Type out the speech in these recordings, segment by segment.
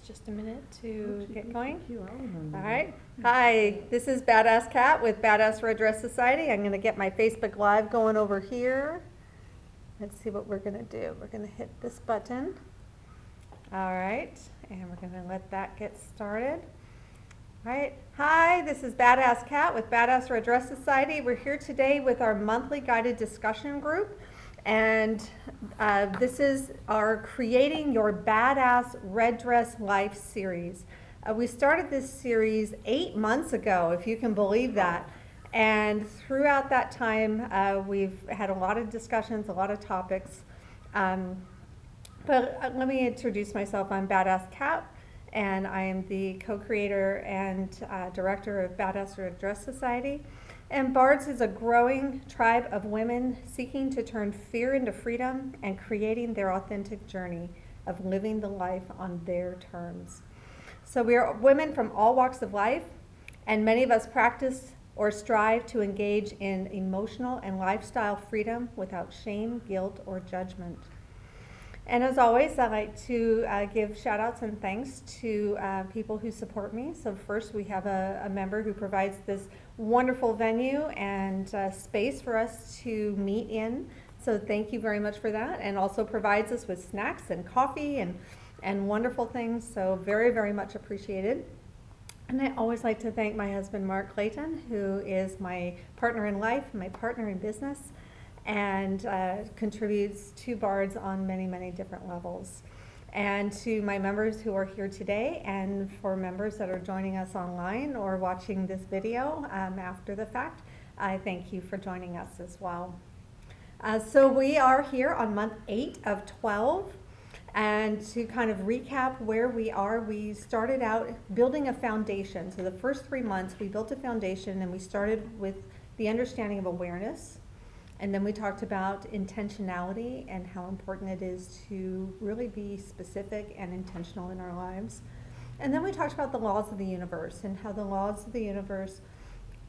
just a minute to get going. All right. Hi, this is Badass Cat with Badass Red Dress Society. I'm going to get my Facebook Live going over here. Let's see what we're going to do. We're going to hit this button. All right, and we're going to let that get started. All right. Hi, this is Badass Cat with Badass Red Dress Society. We're here today with our monthly guided discussion group. And this is our Creating Your Badass Red Dress Life series. We started this series 8 months ago, if you can believe that. And throughout that time, we've had a lot of discussions, a lot of topics. But let me introduce myself. I'm Badass Cat, and I am the co-creator and director of Badass Red Dress Society. And BARDS is a growing tribe of women seeking to turn fear into freedom and creating their authentic journey of living the life on their terms. So we are women from all walks of life, and many of us practice or strive to engage in emotional and lifestyle freedom without shame, guilt, or judgment. And as always, I like to give shout outs and thanks to people who support me. So first we have a member who provides this wonderful venue and space for us to meet in. So thank you very much for that. And also provides us with snacks and coffee and wonderful things. So very, very much appreciated. And I always like to thank my husband, Mark Clayton, who is my partner in life, my partner in business, and contributes to BARDS on many, many different levels. And to my members who are here today, and for members that are joining us online or watching this video after the fact, I thank you for joining us as well. So we are here on month 8 of 12. And to kind of recap where we are, we started out building a foundation. So the first 3 months we built a foundation, and we started with the understanding of awareness. And then we talked about intentionality and how important it is to really be specific and intentional in our lives. And then we talked about the laws of the universe and how the laws of the universe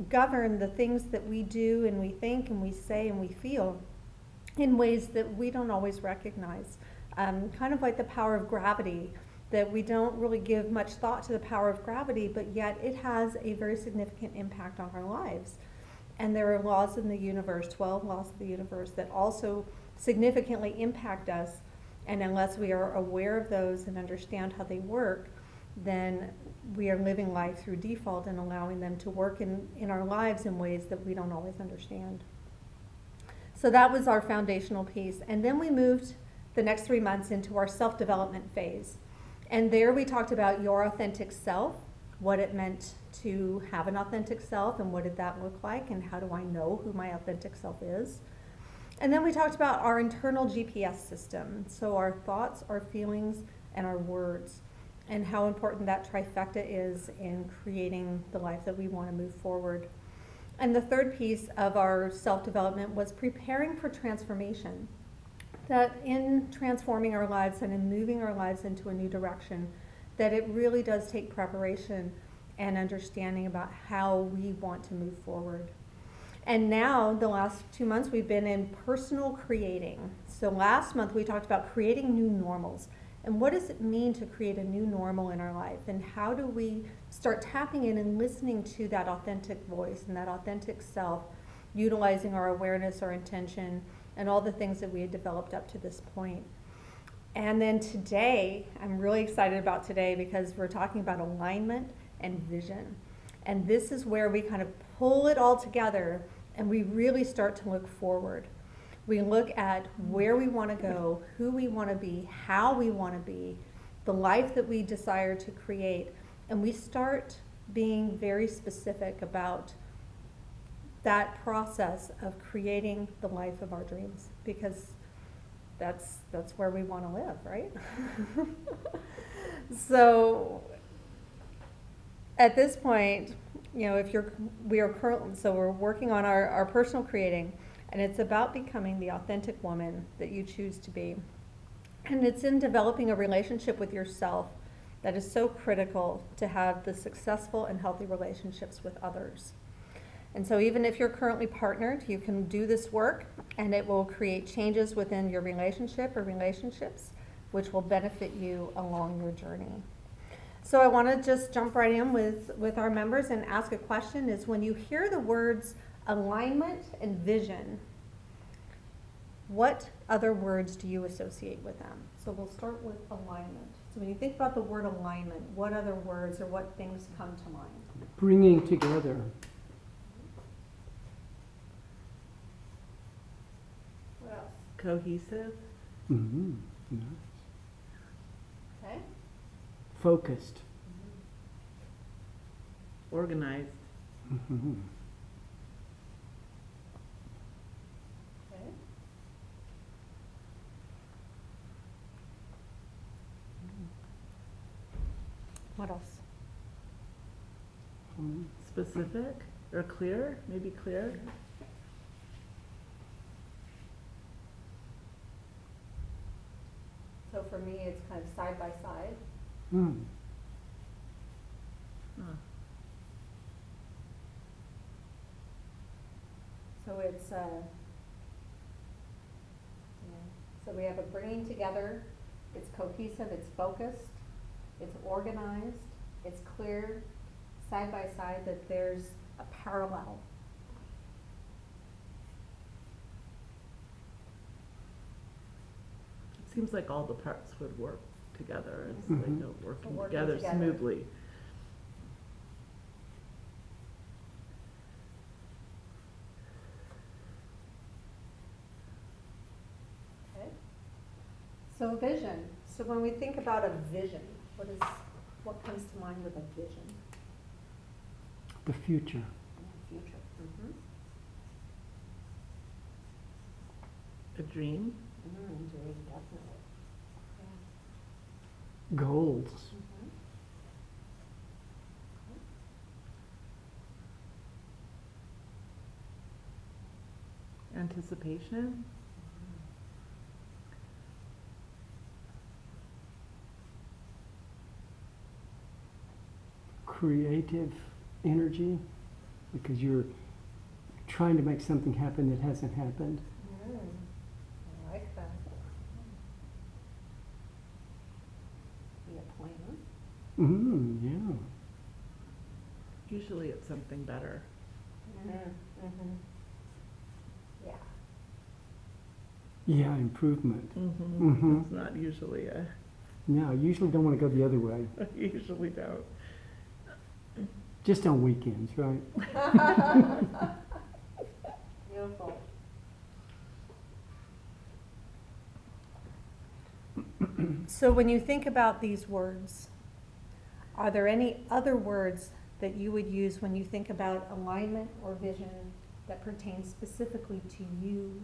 govern the things that we do and we think and we say and we feel in ways that we don't always recognize. Kind of like the power of gravity, that we don't really give much thought to the power of gravity, but yet it has a very significant impact on our lives. And there are laws in the universe, 12 laws of the universe, that also significantly impact us. And unless we are aware of those and understand how they work, then we are living life through default and allowing them to work in our lives in ways that we don't always understand. So that was our foundational piece. And then we moved the next 3 months into our self-development phase. And there we talked about your authentic self, what it meant to have an authentic self, and what did that look like, and how do I know who my authentic self is. And then we talked about our internal GPS system, so our thoughts, our feelings, and our words, and how important that trifecta is in creating the life that we want to move forward. And the third piece of our self-development was preparing for transformation, that in transforming our lives and in moving our lives into a new direction, that it really does take preparation and understanding about how we want to move forward. And now, the last 2 months, we've been in personal creating. So last month, we talked about creating new normals. And what does it mean to create a new normal in our life? And how do we start tapping in and listening to that authentic voice and that authentic self, utilizing our awareness, our intention, and all the things that we had developed up to this point. And then today, I'm really excited about today because we're talking about alignment and vision. And this is where we kind of pull it all together and we really start to look forward. We look at where we want to go, who we want to be, how we want to be, the life that we desire to create, and we start being very specific about that process of creating the life of our dreams, because that's where we want to live, right? So at this point, you know, we're working on our personal creating, and it's about becoming the authentic woman that you choose to be. And it's in developing a relationship with yourself that is so critical to have the successful and healthy relationships with others. And so even if you're currently partnered, you can do this work and it will create changes within your relationship or relationships which will benefit you along your journey. So I want to just jump right in with our members and ask a question is when you hear the words alignment and vision, what other words do you associate with them? So we'll start with alignment. So when you think about the word alignment, what other words or what things come to mind? Bringing together. What else? Cohesive. Mm-hmm. Nice. Okay. Focused. Organized. Mm-hmm. Okay. What else? Specific or clear, maybe clear. So for me, it's kind of side by side. Mm. Huh. So it's, so we have a bringing together, it's cohesive, it's focused, it's organized, it's clear, side by side, that there's a parallel. It seems like all the parts would work together. It's Mhm. like they're working Working together together. smoothly. Okay. So vision. So when we think about a vision, what comes to mind with a vision? The future. Future. Mm-hmm. A dream. Dream, definitely. Goals. Mm-hmm. Anticipation. Creative energy, because you're trying to make something happen that hasn't happened. I like that. Be a planner. Mm, yeah. Usually it's something better. Mm-hmm. Yeah. Yeah, improvement. Mm-hmm. Mhm. It's not usually a. No, I usually don't want to go the other way. I usually don't. Just on weekends, right? Beautiful. So when you think about these words, are there any other words that you would use when you think about alignment or vision that pertains specifically to you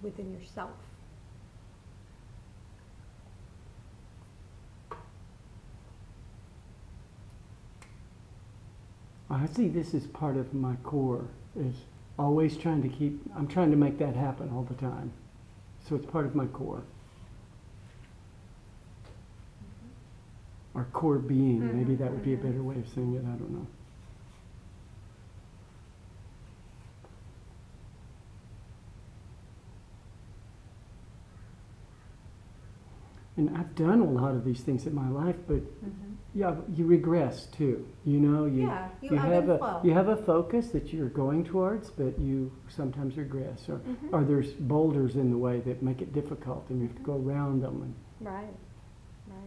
within yourself? I see this as part of my core, is always trying to keep, I'm trying to make that happen all the time. So it's part of my core. Our core being, maybe that would be a better way of saying it, I don't know. And I've done a lot of these things in my life, but yeah, you regress too. You know, you Yeah, you ebb have and flow. you have a focus that you're going towards, but you sometimes regress, or there's boulders in the way that make it difficult, and you have to go around them. And Right, right.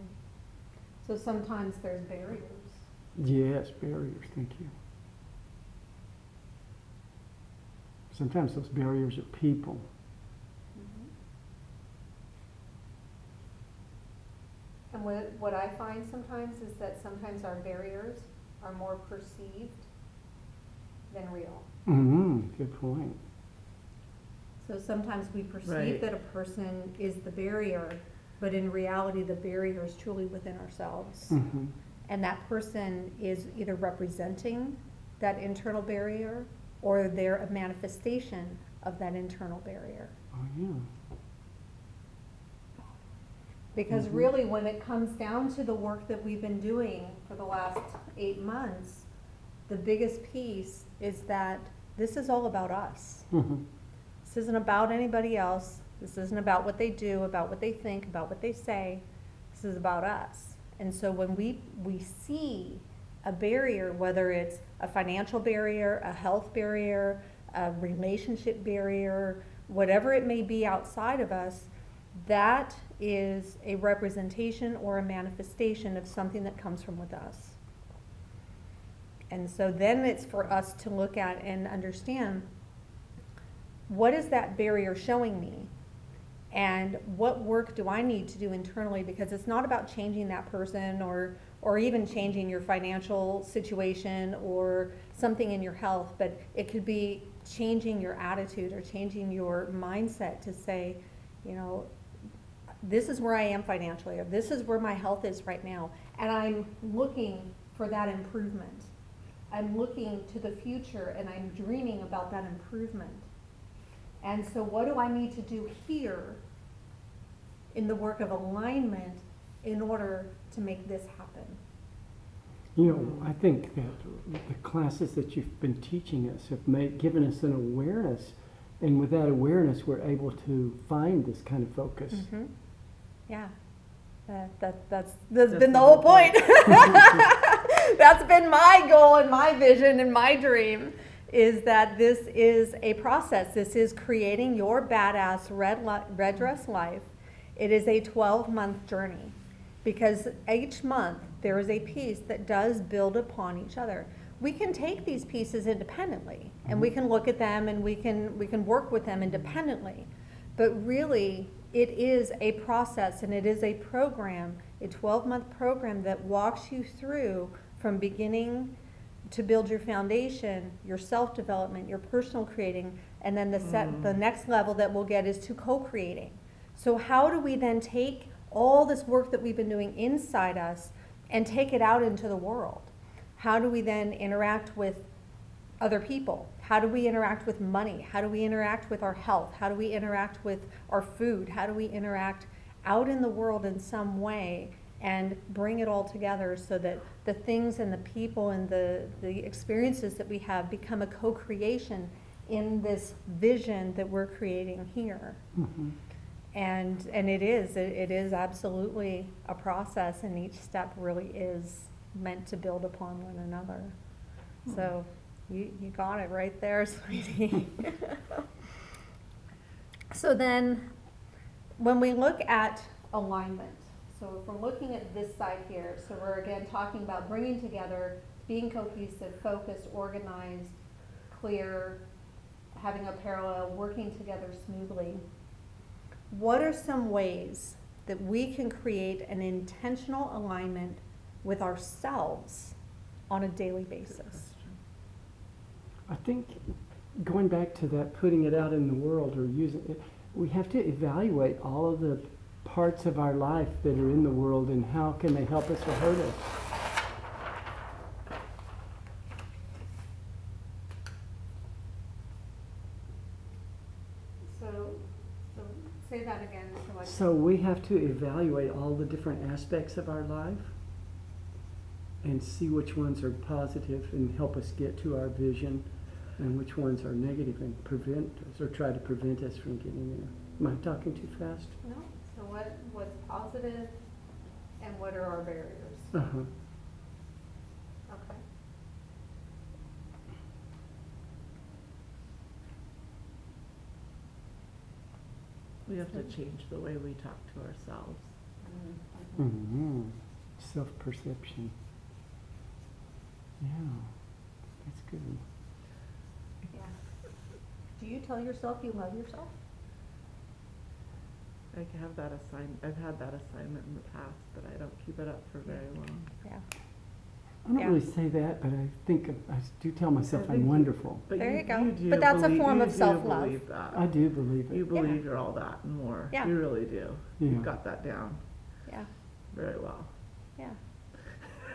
So sometimes there's barriers. yes, barriers. Thank you. Sometimes those barriers are people. And what I find sometimes is that sometimes our barriers are more perceived than real. Good point. So sometimes we perceive Right. that a person is the barrier, but in reality, the barrier is truly within ourselves. Mm-hmm. And that person is either representing that internal barrier or they're a manifestation of that internal barrier. Oh yeah. Because really, when it comes down to the work that we've been doing for the last 8 months, the biggest piece is that this is all about us. Mm-hmm. This isn't about anybody else. This isn't about what they do, about what they think, about what they say. This is about us. And so when we see a barrier, whether it's a financial barrier, a health barrier, a relationship barrier, whatever it may be outside of us, that is a representation or a manifestation of something that comes from with us. And so then it's for us to look at and understand, what is that barrier showing me? And what work do I need to do internally? Because it's not about changing that person or even changing your financial situation or something in your health, but it could be changing your attitude or changing your mindset to say, you know, this is where I am financially, or this is where my health is right now, and I'm looking for that improvement. I'm looking to the future and I'm dreaming about that improvement. And so what do I need to do here in the work of alignment in order to make this happen? You know, I think that the classes that you've been teaching us have given us an awareness, and with that awareness, we're able to find this kind of focus. Mm-hmm. Yeah, that's been the whole point. That's been my goal and my vision and my dream, is that this is a process. This is creating your badass red dress life. It is a 12-month journey, because each month there is a piece that does build upon each other. We can take these pieces independently, and we can look at them and we can work with them independently. But really, it is a process, and it is a program, a 12-month program that walks you through from beginning to build your foundation, your self-development, your personal creating, and then the next level that we'll get is to co-creating. So how do we then take all this work that we've been doing inside us and take it out into the world? How do we then interact with other people? How do we interact with money? How do we interact with our health? How do we interact with our food? How do we interact out in the world in some way and bring it all together so that the things and the people and the experiences that we have become a co-creation in this vision that we're creating here? Mm-hmm. And it is absolutely a process, and each step really is meant to build upon one another. So you got it right there, sweetie. So then when we look at alignment, so if we're looking at this side here, so we're again talking about bringing together, being cohesive, focused, organized, clear, having a parallel, working together smoothly. What are some ways that we can create an intentional alignment with ourselves on a daily basis? I think going back to that, putting it out in the world or using it, we have to evaluate all of the parts of our life that are in the world and how can they help us or hurt us. So say that again. So we have to evaluate all the different aspects of our life and see which ones are positive and help us get to our vision, and which ones are negative and prevent us or try to prevent us from getting there. Am I talking too fast? No. So what's positive and what are our barriers? Uh-huh. Okay. We have to change the way we talk to ourselves. Mm-hmm. Self-perception. Yeah, that's good. Yeah. Do you tell yourself you love yourself? I have that I've had that assignment in the past, but I don't keep it up for very long. Yeah. I don't Yeah. really say that, but I think I do tell myself I think I'm you- wonderful. But There you go. do But that's a believe- form you of do self-love. believe that. I do believe it. You believe you're all that and more. Yeah. You really do. Yeah. You've got that down Yeah. very well. Yeah.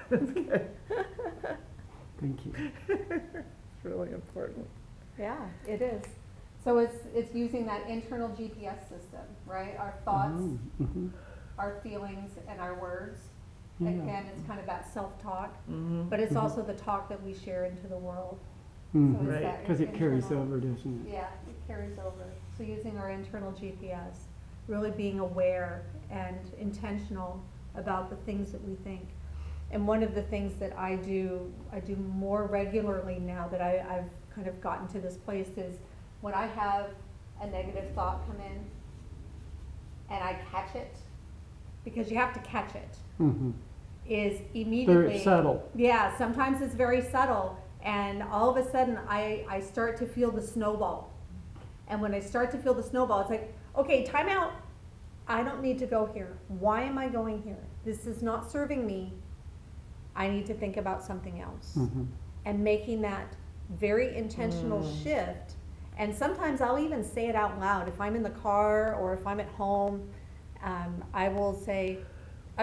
That's good. Thank you. It's really important. Yeah, it is. So it's using that internal GPS system, right? Our thoughts, Mm-hmm. our feelings, and our words. Yeah. Again, it's kind of that self-talk, Mm-hmm. but it's Mhm. also the talk that we share into the world. Mm-hmm. So it's Right. that Because it carries internal- over, doesn't it? Yeah, it carries over. So using our internal GPS, really being aware and intentional about the things that we think. And one of the things that I do more regularly now that I've kind of gotten to this place is when I have a negative thought come in and I catch it, because you have to catch it, Mhm. is immediately. Very subtle. Yeah, sometimes it's very subtle, and all of a sudden I start to feel the snowball. And when I start to feel the snowball, it's like, okay, time out. I don't need to go here. Why am I going here? This is not serving me. I need to think about something else. Mhm. And making that very intentional shift. And sometimes I'll even say it out loud. If I'm in the car or if I'm at home, I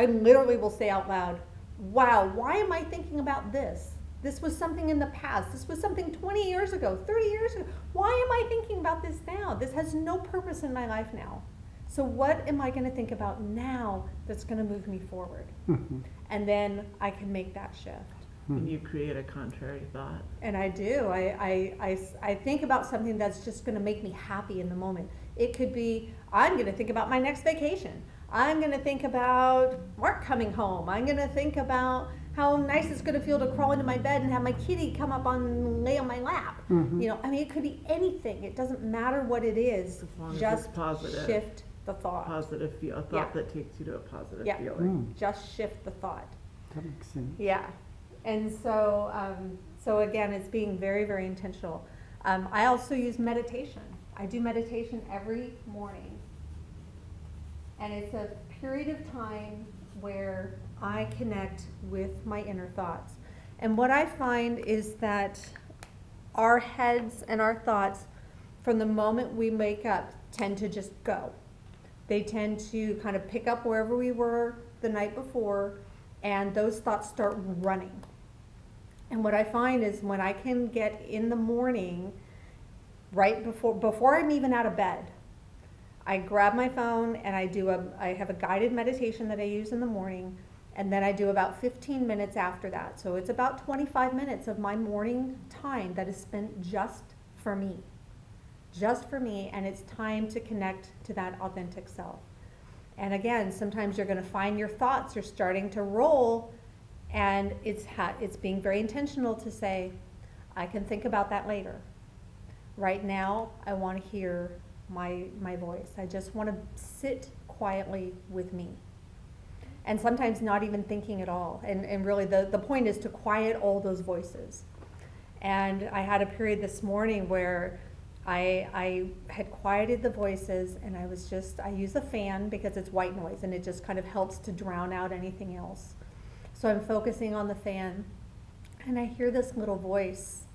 literally will say out loud, wow, why am I thinking about this? This was something in the past. This was something 20 years ago, 30 years ago. Why am I thinking about this now? This has no purpose in my life now. So what am I going to think about now that's going to move me forward? Mhm. And then I can make that shift. And you create a contrary thought. And I do. I think about something that's just going to make me happy in the moment. It could be, I'm going to think about my next vacation. I'm going to think about Mark coming home. I'm going to think about how nice it's going to feel to crawl into my bed and have my kitty come up and lay on my lap. Mhm. You know, I mean, it could be anything. It doesn't matter what it is. As long as Just it's positive. shift the thought. Positive feel, a thought Yeah. that takes you to a positive Yeah. feeling. Just shift the thought. That makes sense. Yeah, and so, so again, it's being very, very intentional. I also use meditation. I do meditation every morning. And it's a period of time where I connect with my inner thoughts. And what I find is that our heads and our thoughts, from the moment we wake up, tend to just go. They tend to kind of pick up wherever we were the night before, and those thoughts start running. And what I find is when I can get in the morning, right before I'm even out of bed, I grab my phone and I have a guided meditation that I use in the morning, and then I do about 15 minutes after that. So it's about 25 minutes of my morning time that is spent just for me. Just for me, and it's time to connect to that authentic self. And again, sometimes you're going to find your thoughts are starting to roll, and it's being very intentional to say, I can think about that later. Right now, I want to hear my voice. I just want to sit quietly with me. And sometimes not even thinking at all. And really the point is to quiet all those voices. And I had a period this morning where I had quieted the voices, and I use a fan because it's white noise and it just kind of helps to drown out anything else. So I'm focusing on the fan, and I hear this little voice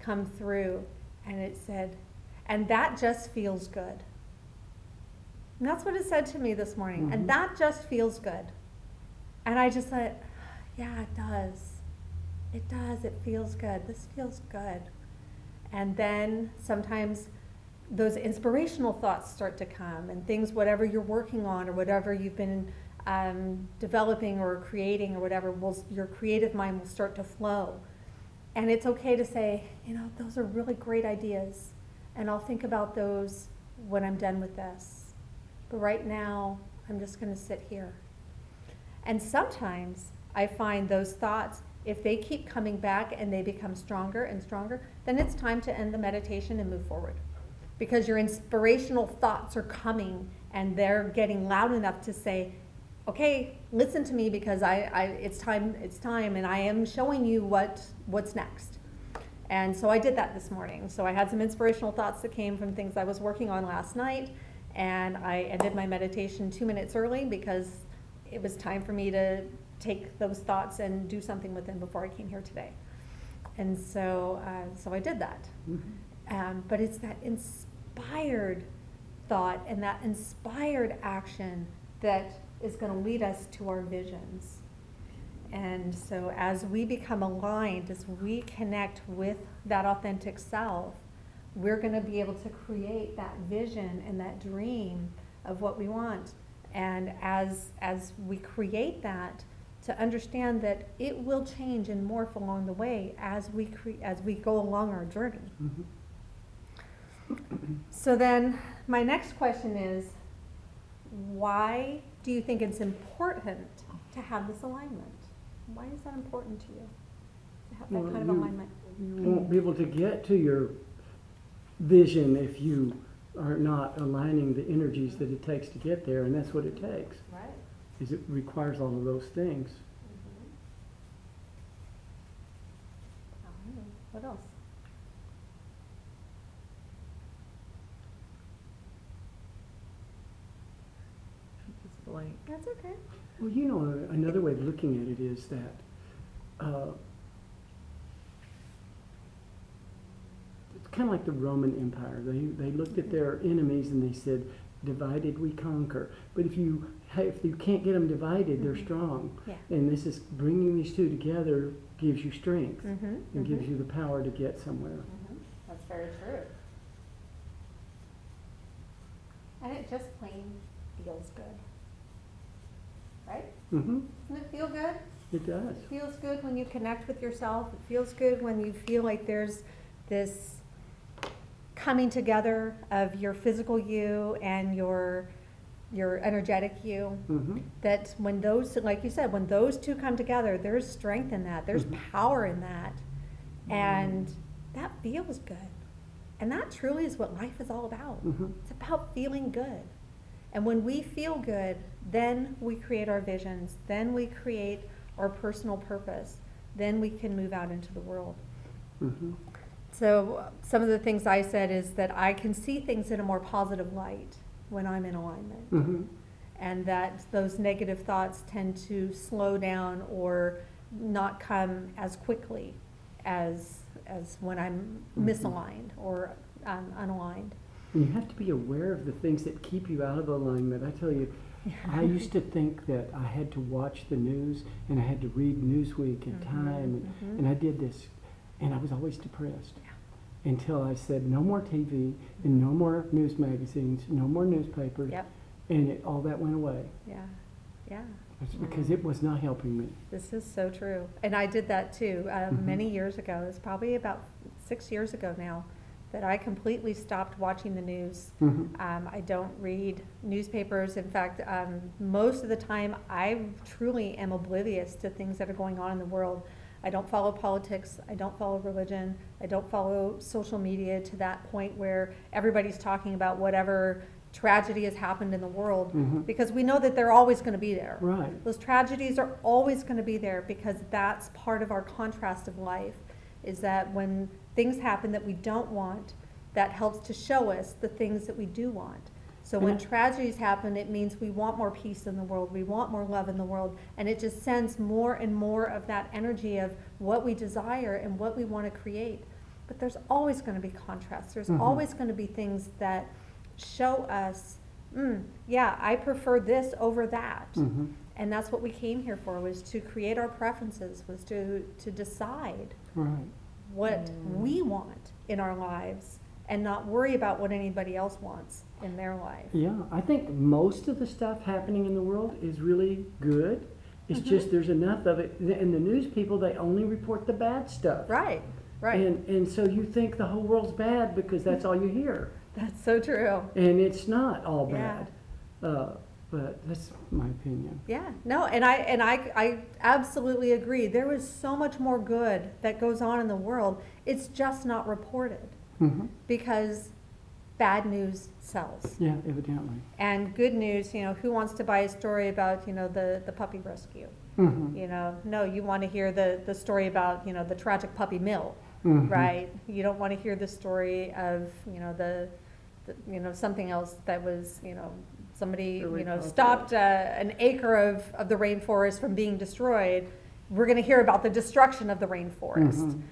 come through, and it said, and that just feels good. And that's what it said to me this morning. Mhm. And that just feels good. And I just thought, yeah, it does. It does. It feels good. This feels good. And then sometimes those inspirational thoughts start to come, and things, whatever you're working on or whatever you've been developing or creating or whatever, your creative mind will start to flow. And it's okay to say, those are really great ideas, and I'll think about those when I'm done with this. But right now, I'm just going to sit here. And sometimes I find those thoughts, if they keep coming back and they become stronger and stronger, then it's time to end the meditation and move forward. Because your inspirational thoughts are coming, and they're getting loud enough to say, okay, listen to me, because it's time, and I am showing you what's next. And so I did that this morning. So I had some inspirational thoughts that came from things I was working on last night, and I ended my meditation 2 minutes early because it was time for me to take those thoughts and do something with them before I came here today. And so I did that. Mhm. But it's that inspired thought and that inspired action that is going to lead us to our visions. And so as we become aligned, as we connect with that authentic self, we're going to be able to create that vision and that dream of what we want. And as we create that, to understand that it will change and morph along the way as we go along our journey. Mhm. So then my next question is, why do you think it's important to have this alignment? Why is that important to you, to have that Well, kind of you- alignment? You won't be able to get to your vision if you are not aligning the energies that it takes to get there, and that's what it takes, Right. is it requires all of those things. What else? Just blank. That's okay. Well, you know, another way of looking at it is that it's kind of like the Roman Empire. They looked at their enemies and they said, divided we conquer. But if you can't get them divided, they're strong. Yeah. And this is bringing these two together gives you strength Mm-hmm. and gives you the power to get somewhere. That's very true. And it just plain feels good. Right? Mm-hmm. Doesn't it feel good? It does. It feels good when you connect with yourself. It feels good when you feel like there's this coming together of your physical you and your energetic you. Mm-hmm. That when those, like you said, when those two come together, there's strength in that. There's Mhm. power in that. And that feels good. And that truly is what life is all about. Mm-hmm. It's about feeling good. And when we feel good, then we create our visions. Then we create our personal purpose. Then we can move out into the world. Mm-hmm. So some of the things I said is that I can see things in a more positive light when I'm in alignment. Mm-hmm. And that those negative thoughts tend to slow down or not come as quickly as when I'm misaligned or unaligned. And you have to be aware of the things that keep you out of alignment. I tell you, I used to think that I had to watch the news and I had to read Newsweek and Time, and I did this, and I was always depressed. Until I said no more TV and no more news magazines, no more newspapers, Yep. and all that went away. Yeah. Yeah. It's because it was not helping me. This is so true. And I did that too many years ago. It's probably about 6 years ago now that I completely stopped watching the news. Mm-hmm. I don't read newspapers. In fact, most of the time I truly am oblivious to things that are going on in the world. I don't follow politics. I don't follow religion. I don't follow social media to that point where everybody's talking about whatever tragedy has happened in the world, because we know that they're always going to be there. Right. Those tragedies are always going to be there because that's part of our contrast of life, is that when things happen that we don't want, that helps to show us the things that we do want. So when tragedies happen, it means we want more peace in the world, we want more love in the world, and it just sends more and more of that energy of what we desire and what we want to create. But there's always going to be contrasts. There's always going to be things that show us, yeah, I prefer this over that. And that's what we came here for, was to create our preferences, was to decide Right. what we want in our lives and not worry about what anybody else wants in their life. Yeah, I think most of the stuff happening in the world is really good. It's just there's enough of it. And the news people, they only report the bad stuff. Right, right. And so you think the whole world's bad because that's all you hear. That's so true. And it's not all Yeah. bad. But that's my opinion. Yeah, no, and I absolutely agree. There is so much more good that goes on in the world. It's just not reported because bad news sells. Yeah, evidently. And good news, who wants to buy a story about, the puppy rescue? No, you want to hear the story about, the tragic puppy mill, right? You don't want to hear the story of, the something else that was, somebody, stopped an acre of the rainforest from being destroyed. We're going to hear about the destruction of the rainforest.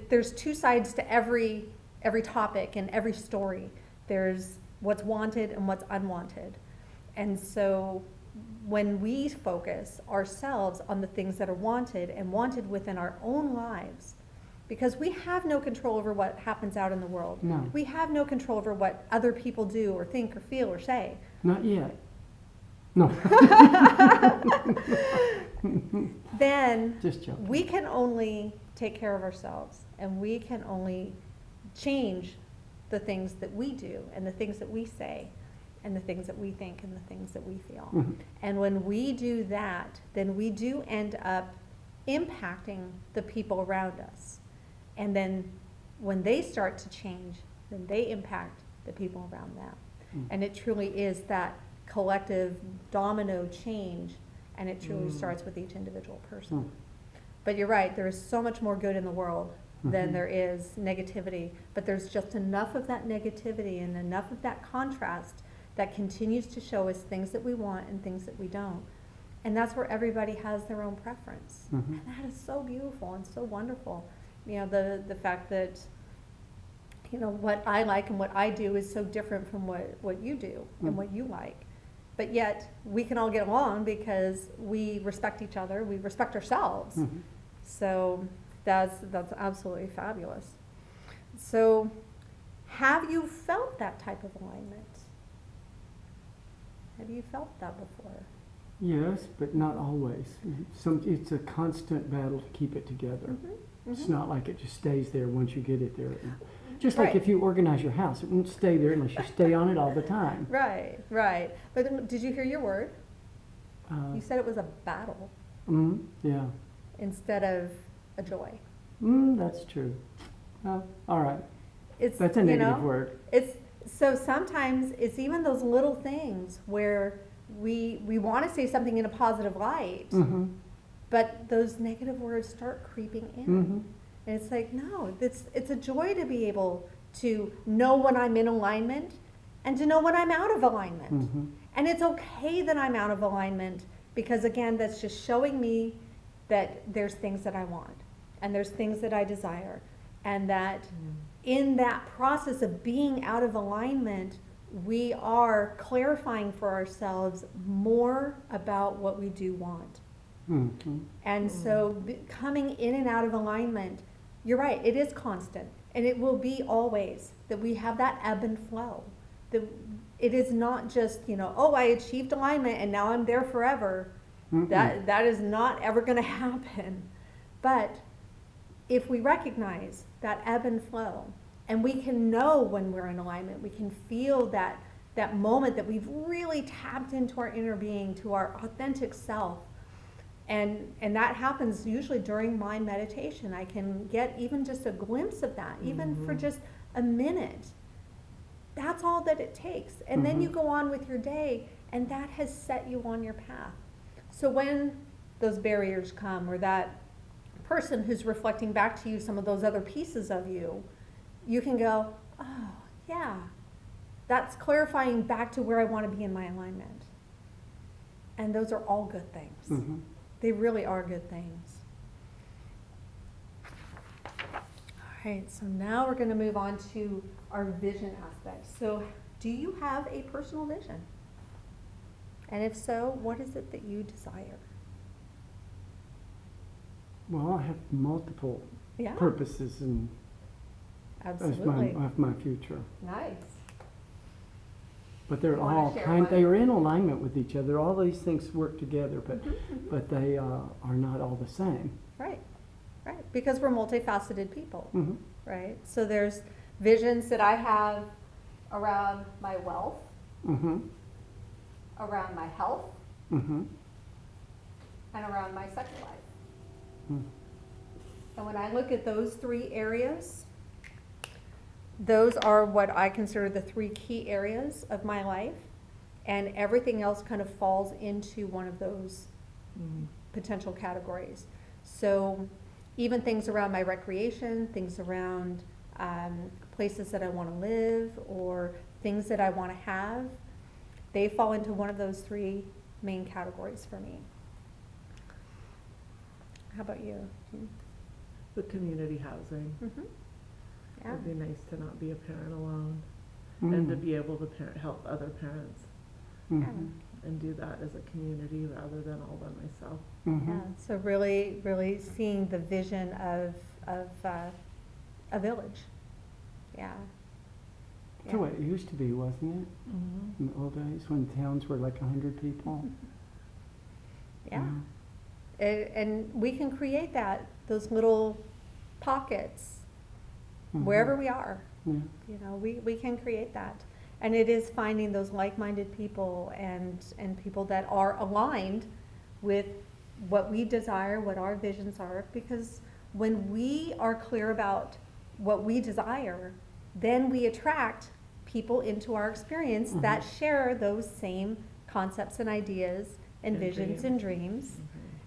There's two sides to every topic and every story. There's what's wanted and what's unwanted. And so when we focus ourselves on the things that are wanted and wanted within our own lives, because we have no control over what happens out in the world. No. We have no control over what other people do or think or feel or say. Not yet. No. Then Just joking. we can only take care of ourselves, and we can only change the things that we do and the things that we say and the things that we think and the things that we feel. Mhm. And when we do that, then we do end up impacting the people around us. And then when they start to change, then they impact the people around them. Mm. And it truly is that collective domino change, and it truly starts with each individual person. Mm. But you're right, there is so much more good in the world than Mhm. there is negativity. But there's just enough of that negativity and enough of that contrast that continues to show us things that we want and things that we don't. And that's where everybody has their own preference. Mhm. And that is so beautiful and so wonderful. You know, the fact that, you know, what I like and what I do is so different from what you do and Mm. what you like. But yet, we can all get along because we respect each other, we respect ourselves. Mhm. So that's absolutely fabulous. So have you felt that type of alignment? Have you felt that before? Yes, but not always. It's a constant battle to keep it together. It's not like it just stays there once you get it there. Just like Right. if you organize your house, it won't stay there unless you stay on it all the time. Right, right. But then, did you hear your word? Uh, You said it was a battle yeah. instead of a joy. That's true. Well, all right. It's, That's a you negative know, word. It's so sometimes it's even those little things where we want to say something in a positive light, Mm-hmm. but those negative words start creeping in. Mm-hmm. And it's like, no, it's a joy to be able to know when I'm in alignment and to know when I'm out of alignment. Mm-hmm. And it's okay that I'm out of alignment because, again, that's just showing me that there's things that I want and there's things that I desire. And that in that process of being out of alignment, we are clarifying for ourselves more about what we do want. Mm-hmm. And so coming in and out of alignment, you're right, it is constant. And it will be always that we have that ebb and flow. That it is not just, you know, oh, I achieved alignment and now I'm there forever. Mm-mm. That is not ever going to happen. But if we recognize that ebb and flow, and we can know when we're in alignment, we can feel that moment that we've really tapped into our inner being, to our authentic self. And that happens usually during my meditation. I can get even just a glimpse of that, even for just a minute. That's all that it takes. And then you go on with your day, and that has set you on your path. So when those barriers come, or that person who's reflecting back to you some of those other pieces of you, you can go, oh, yeah, that's clarifying back to where I want to be in my alignment. And those are all good things. Mm-hmm. They really are good things. All right, so now we're going to move on to our vision aspect. So do you have a personal vision? And if so, what is it that you desire? Well, I have multiple Yeah, purposes and absolutely. of my future. Nice. But they're Wanna all share kind. one? They are in alignment with each other. All these things work together, but they are not all the same. Right, right. Because we're multifaceted people, Mm-hmm. right? So there's visions that I have around my wealth, Mm-hmm. around my health, Mm-hmm. and around my second life. Mm. And when I look at those three areas, those are what I consider the three key areas of my life, and everything else kind of falls into one of those potential categories. So even things around my recreation, things around places that I want to live, or things that I want to have, they fall into one of those three main categories for me. How about you? The community housing. Mm-hmm. Yeah. It'd be nice to not be a parent alone, and to be able to help other parents, Mm-hmm. and do that as a community rather than all by myself. Mm-hmm. Yeah, so really, really seeing the vision of a village. Yeah. That's the way it used to be, wasn't it? In the old days when towns were like 100 people. Yeah. And we can create those little pockets Mhm. wherever we are. Yeah. You know, we can create that. And it is finding those like-minded people and people that are aligned with what we desire, what our visions are, because when we are clear about what we desire, then we attract people into our experience that share those same concepts and ideas and visions and dreams.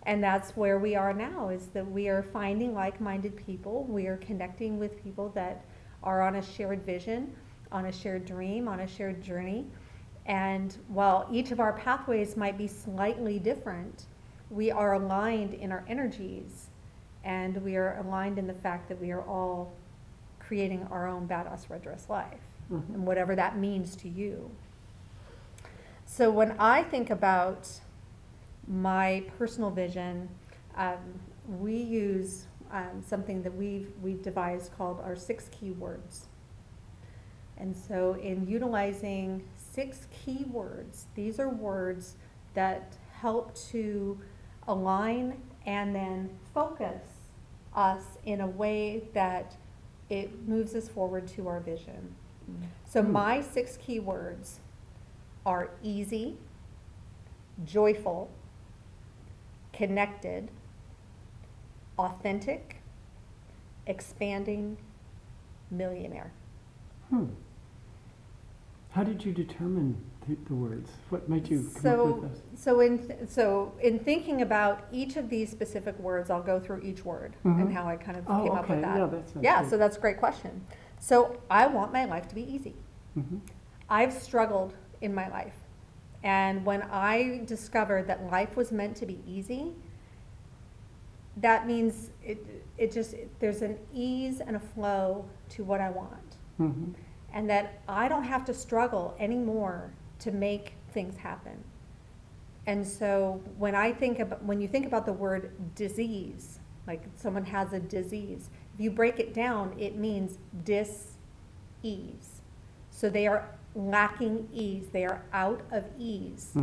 And that's where we are now, is that we are finding like-minded people. We are connecting with people that are on a shared vision, on a shared dream, on a shared journey. And while each of our pathways might be slightly different, we are aligned in our energies, and we are aligned in the fact that we are all creating our own badass red dress life, and whatever that means to you. So when I think about my personal vision, we use something that we've devised called our 6 key words. And so in utilizing 6 key words, these are words that help to align and then focus us in a way that it moves us forward to our vision. So my 6 key words are easy, joyful, connected, authentic, expanding, millionaire. How did you determine the words? What made you come up with this? So in thinking about each of these specific words, I'll go through each word and how I kind of came up with that. Yeah, that sounds Yeah, good. so that's a great question. So I want my life to be easy. I've struggled in my life. And when I discovered that life was meant to be easy, that means there's an ease and a flow to what I want. And that I don't have to struggle anymore to make things happen. And so when you think about the word disease, like someone has a disease, if you break it down, it means dis-ease. So they are lacking ease. They are out of ease.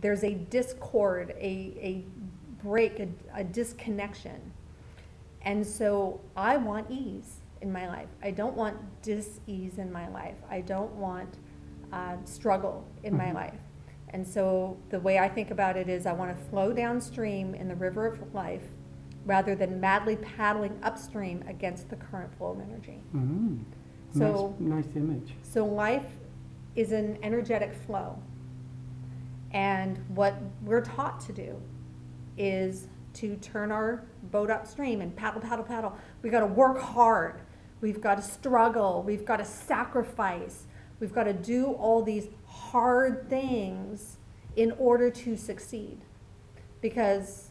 There's a discord, a break, a disconnection. And so I want ease in my life. I don't want dis-ease in my life. I don't want struggle in my life. And so the way I think about it is I want to flow downstream in the river of life rather than madly paddling upstream against the current flow of energy. So nice image. So life is an energetic flow. And what we're taught to do is to turn our boat upstream and paddle, paddle, paddle. We've got to work hard. We've got to struggle. We've got to sacrifice. We've got to do all these hard things in order to succeed. Because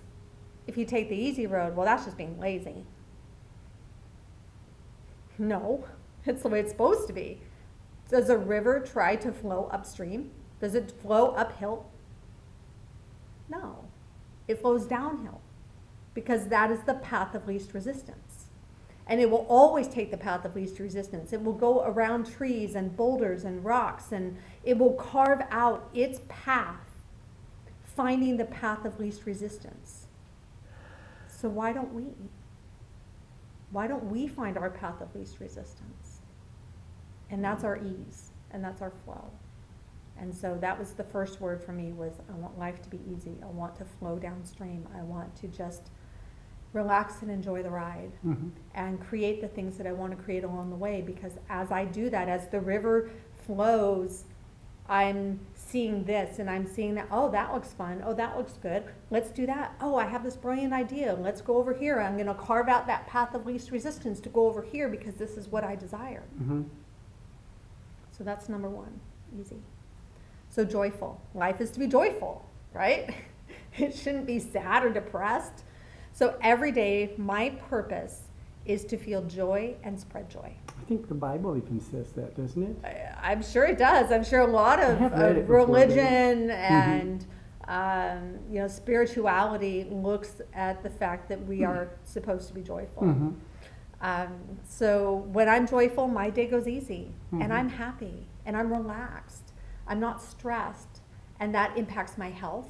if you take the easy road, well, that's just being lazy. No, it's the way it's supposed to be. Does a river try to flow upstream? Does it flow uphill? No, it flows downhill because that is the path of least resistance. And it will always take the path of least resistance. It will go around trees and boulders and rocks, and it will carve out its path, finding the path of least resistance. So why don't we? Why don't we find our path of least resistance? And that's our ease, and that's our flow. And so that was the first word for me was I want life to be easy. I want to flow downstream. I want to just relax and enjoy the ride and create the things that I want to create along the way, because as I do that, as the river flows, I'm seeing this and I'm seeing that, oh, that looks fun. Oh, that looks good. Let's do that. Oh, I have this brilliant idea. Let's go over here. I'm going to carve out that path of least resistance to go over here because this is what I desire. So that's number 1, easy. So joyful. Life is to be joyful, right? It shouldn't be sad or depressed. So every day, my purpose is to feel joy and spread joy. I think the Bible even says that, doesn't it? I'm sure it does. I'm sure a lot I have read it of before, religion and spirituality looks at the fact that we are supposed to be joyful. So when I'm joyful, my day goes easy, and I'm happy, and I'm relaxed. I'm not stressed, and that impacts my health.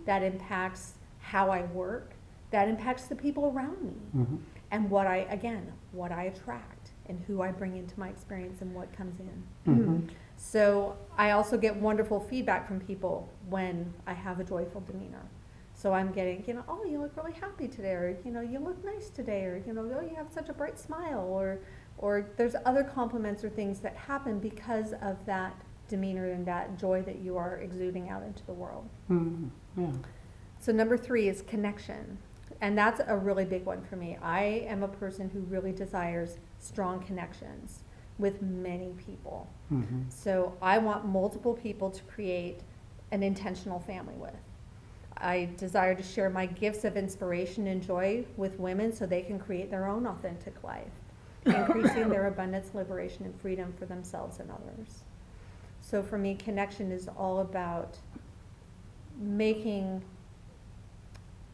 That impacts how I work. That impacts the people around me, and what I attract, and who I bring into my experience, and what comes in. So I also get wonderful feedback from people when I have a joyful demeanor. So I'm getting, oh, you look really happy today, or, you look nice today, or, oh, you have such a bright smile, or there's other compliments or things that happen because of that demeanor and that joy that you are exuding out into the world. Yeah. So number 3 is connection. And that's a really big one for me. I am a person who really desires strong connections with many people. So I want multiple people to create an intentional family with. I desire to share my gifts of inspiration and joy with women so they can create their own authentic life, increasing their abundance, liberation, and freedom for themselves and others. So for me, connection is all about making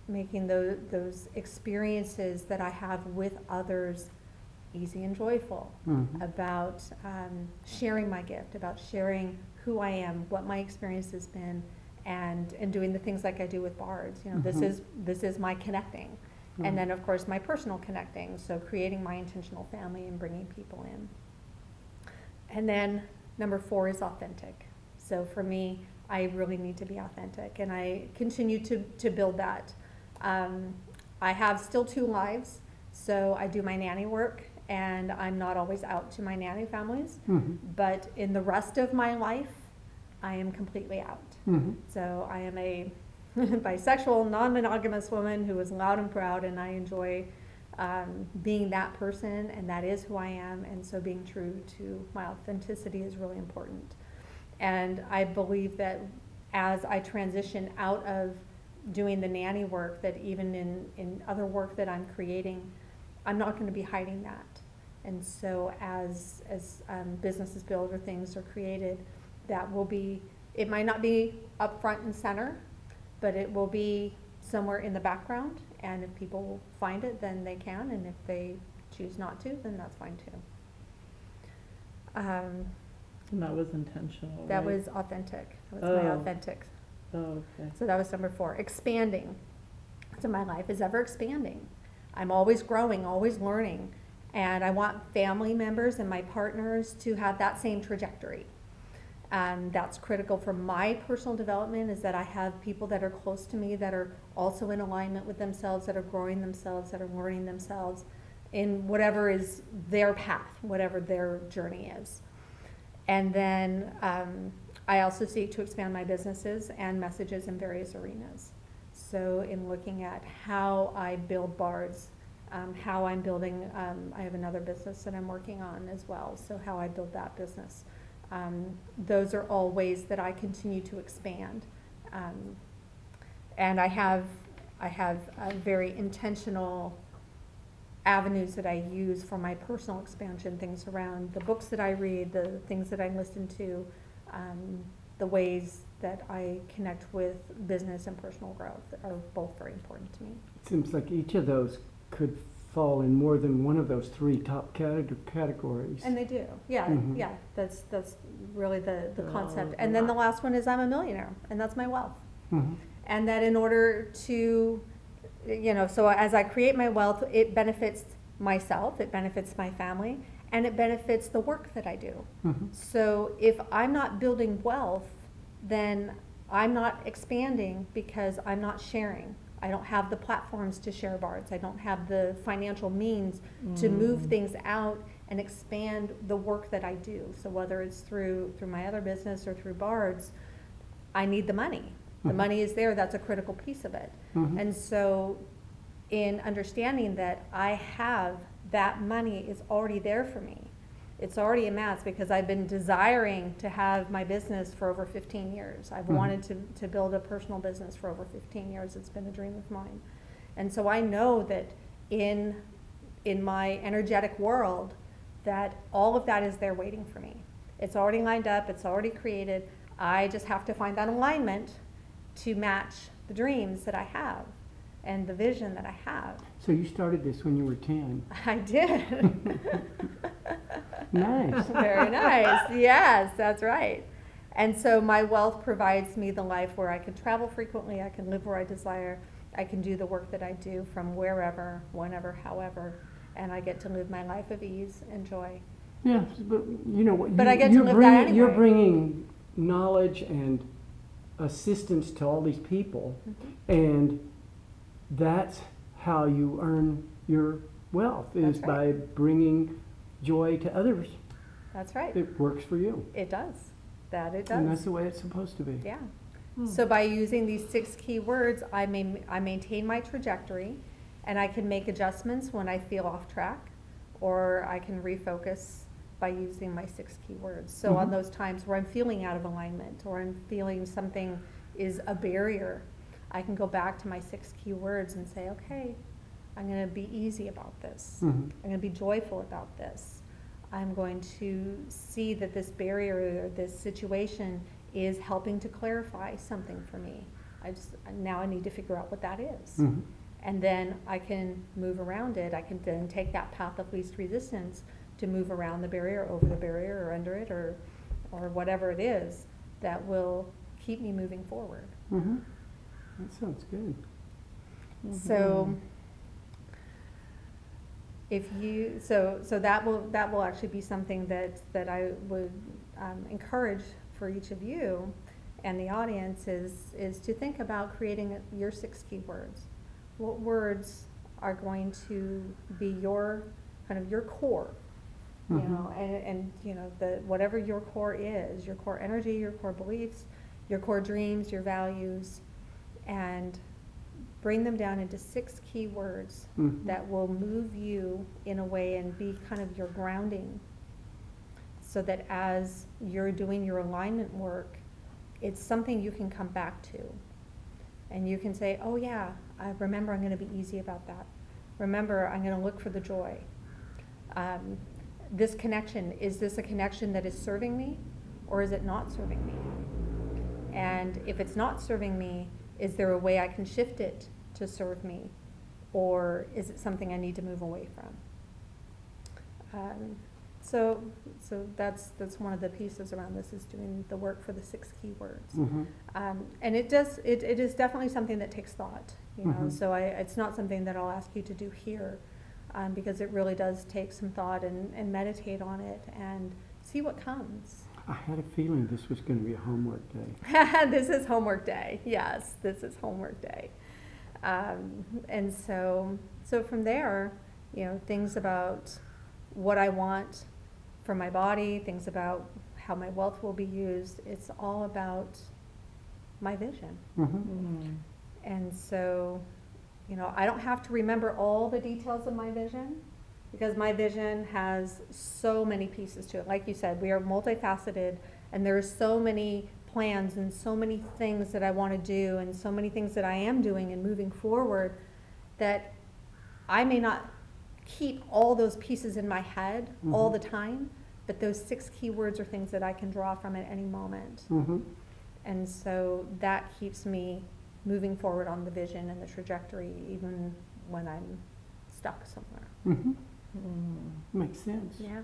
those experiences that I have with others easy and joyful, about sharing my gift, about sharing who I am, what my experience has been, and doing the things like I do with BARDS. This is my connecting. And then, of course, my personal connecting, so creating my intentional family and bringing people in. And then number 4 is authentic. So for me, I really need to be authentic, and I continue to build that. I have still 2 lives, so I do my nanny work, and I'm not always out to my nanny families, but in the rest of my life, I am completely out. So I am a bisexual, non-monogamous woman who is loud and proud, and I enjoy being that person, and that is who I am, and so being true to my authenticity is really important. And I believe that as I transition out of doing the nanny work, that even in other work that I'm creating, I'm not going to be hiding that. And so as businesses build or things are created, that will be, it might not be up front and center, but it will be somewhere in the background, and if people find it, then they can, and if they choose not to, then that's fine too. And that was intentional, That right? was authentic. That was my authentic. Oh, okay. So that was number 4. Expanding. So my life is ever expanding. I'm always growing, always learning, and I want family members and my partners to have that same trajectory. That's critical for my personal development, is that I have people that are close to me that are also in alignment with themselves, that are growing themselves, that are learning themselves in whatever is their path, whatever their journey is. And then I also seek to expand my businesses and messages in various arenas. So in looking at how I build BARDS, how I'm building, I have another business that I'm working on as well, so how I build that business. Those are all ways that I continue to expand. And I have very intentional avenues that I use for my personal expansion, things around the books that I read, the things that I listen to, the ways that I connect with business and personal growth are both very important to me. It seems like each of those could fall in more than one of those 3 top categories. And they do, yeah, yeah. That's really the They're all concept. And then the overlap. last one is I'm a millionaire, and that's my wealth. Mhm. And that in order to, so as I create my wealth, it benefits myself, it benefits my family, and it benefits the work that I do. So if I'm not building wealth, then I'm not expanding because I'm not sharing. I don't have the platforms to share BARDS. I don't have the financial means to move things out and expand the work that I do. So whether it's through my other business or through BARDS, I need the money. The money is there, that's a critical piece of it. And so in understanding that I have that money is already there for me. It's already amassed because I've been desiring to have my business for over 15 years. I've wanted to build a personal business for over 15 years. It's been a dream of mine. And so I know that in my energetic world, that all of that is there waiting for me. It's already lined up, it's already created. I just have to find that alignment to match the dreams that I have and the vision that I have. So you started this when you were 10. I did. Nice. Very nice. Yes, that's right. And so my wealth provides me the life where I can travel frequently, I can live where I desire, I can do the work that I do from wherever, whenever, however, and I get to live my life of ease and joy Yeah, but you know what? But I get to live that You're anyway. bringing knowledge and assistance to all these people, Mm-hmm. and that's how you earn your wealth, is That's by right. bringing joy to others. That's right. It works for you. It does. That it And that's does. the way it's supposed to be. Yeah. Hmm. So by using these 6 key words, I maintain my trajectory, and I can make adjustments when I feel off track, or I can refocus by using my 6 key words. So on Mhm. those times where I'm feeling out of alignment, or I'm feeling something is a barrier, I can go back to my 6 key words and say, okay, I'm going to be easy about this. Mhm. I'm going to be joyful about this. I'm going to see that this barrier or this situation is helping to clarify something for me. Now I need to figure out what that is. Mhm. And then I can move around it. I can then take that path of least resistance to move around the barrier, over the barrier, or under it, or whatever it is that will keep me moving forward. Mhm. That sounds good. So if you, so that will actually be something that I would encourage for each of you and the audience is to think about creating your 6 key words. What words are going to be your kind of your core, you Mhm. know, and you know, the whatever your core is, your core energy, your core beliefs, your core dreams, your values, and bring them down into 6 key words Mhm. that will move you in a way and be kind of your grounding, so that as you're doing your alignment work, it's something you can come back to. And you can say, oh yeah, I remember I'm going to be easy about that. Remember, I'm going to look for the joy. This connection, is this a connection that is serving me, or is it not serving me? And if it's not serving me, is there a way I can shift it to serve me? Or is it something I need to move away from? So that's one of the pieces around this, is doing the work for the 6 key words. Mhm. And it is definitely something that takes thought, you know, Mhm. so it's not something that I'll ask you to do here, because it really does take some thought and meditate on it and see what comes. I had a feeling this was going to be a homework day. This is homework day. Yes, this is homework day. And so from there, you know, things about what I want for my body, things about how my wealth will be used, it's all about my vision. Mhm. And so, you know, I don't have to remember all the details of my vision, because my vision has so many pieces to it. Like you said, we are multifaceted, and there are so many plans and so many things that I want to do, and so many things that I am doing and moving forward, that I may not keep all those pieces in my head all Mhm. the time, but those 6 key words are things that I can draw from at any moment. Mhm. And so that keeps me moving forward on the vision and the trajectory, even when I'm stuck somewhere. Mhm. Makes sense. Yeah.